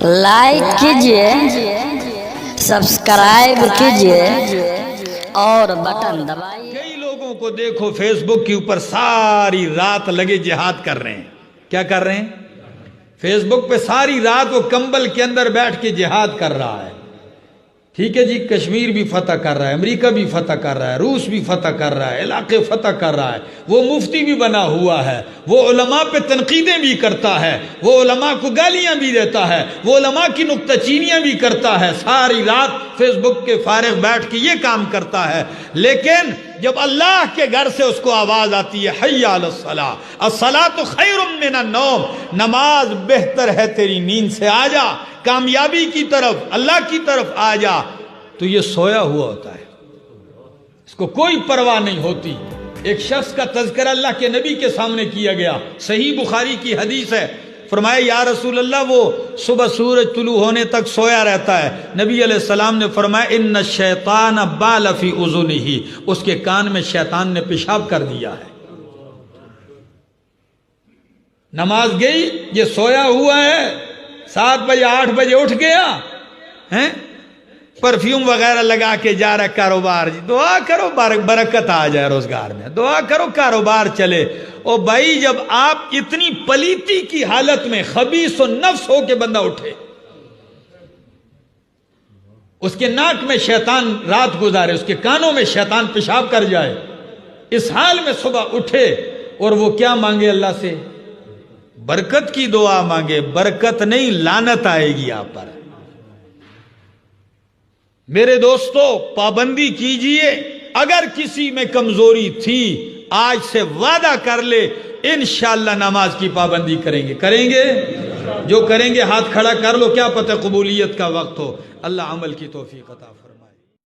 Like کیجئے، subscribe کیجئے اور بٹن دبائیے۔ کئی لوگوں کو دیکھو فیس بک کے اوپر ساری رات لگے جہاد کر رہے ہیں۔ کیا کر رہے ہیں؟ فیس بک پہ ساری رات وہ کمبل کے اندر بیٹھ کے جہاد کر رہا ہے۔ ٹھیک ہے جی، کشمیر بھی فتح کر رہا ہے، امریکہ بھی فتح کر رہا ہے، روس بھی فتح کر رہا ہے، علاقے فتح کر رہا ہے، وہ مفتی بھی بنا ہوا ہے، وہ علماء پہ تنقیدیں بھی کرتا ہے، وہ علماء کو گالیاں بھی دیتا ہے، وہ علماء کی نکتہ چینیاں بھی کرتا ہے، ساری رات فیس بک کے فارغ بیٹھ کے یہ کام کرتا ہے۔ لیکن جب اللہ کے گھر سے اس کو آواز آتی ہے حی علی الصلاۃ، الصلاۃ خیر من النوم، نماز بہتر ہے تیری نیند سے، آ جا کامیابی کی طرف، اللہ کی طرف آ جا، تو یہ سویا ہوا ہوتا ہے، اس کو کوئی پرواہ نہیں ہوتی۔ ایک شخص کا تذکرہ اللہ کے نبی کے سامنے کیا گیا، صحیح بخاری کی حدیث ہے۔ فرمایا یا رسول اللہ وہ صبح سورج طلوع ہونے تک سویا رہتا ہے۔ نبی علیہ السلام نے فرمایا ان الشیطان بال فی اذنہ، اس کے کان میں شیطان نے پیشاب کر دیا ہے۔ نماز گئی، یہ سویا ہوا ہے، 7 بجے 8 بجے اٹھ گیا ہیں، پرفیوم وغیرہ لگا کے جا رہا کاروبار، جی دعا کرو برکت آ جائے روزگار میں، دعا کرو کاروبار چلے۔ او بھائی جب آپ اتنی پلیتی کی حالت میں خبیث و نفس ہو کے بندہ اٹھے، اس کے ناک میں شیطان رات گزارے، اس کے کانوں میں شیطان پیشاب کر جائے، اس حال میں صبح اٹھے اور وہ کیا مانگے اللہ سے؟ برکت کی دعا مانگے، برکت نہیں لعنت آئے گی آپ پر۔ میرے دوستو پابندی کیجئے، اگر کسی میں کمزوری تھی آج سے وعدہ کر لے انشاءاللہ نماز کی پابندی کریں گے جو کریں گے ہاتھ کھڑا کر لو، کیا پتہ قبولیت کا وقت ہو۔ اللہ عمل کی توفیق عطا فرمائے۔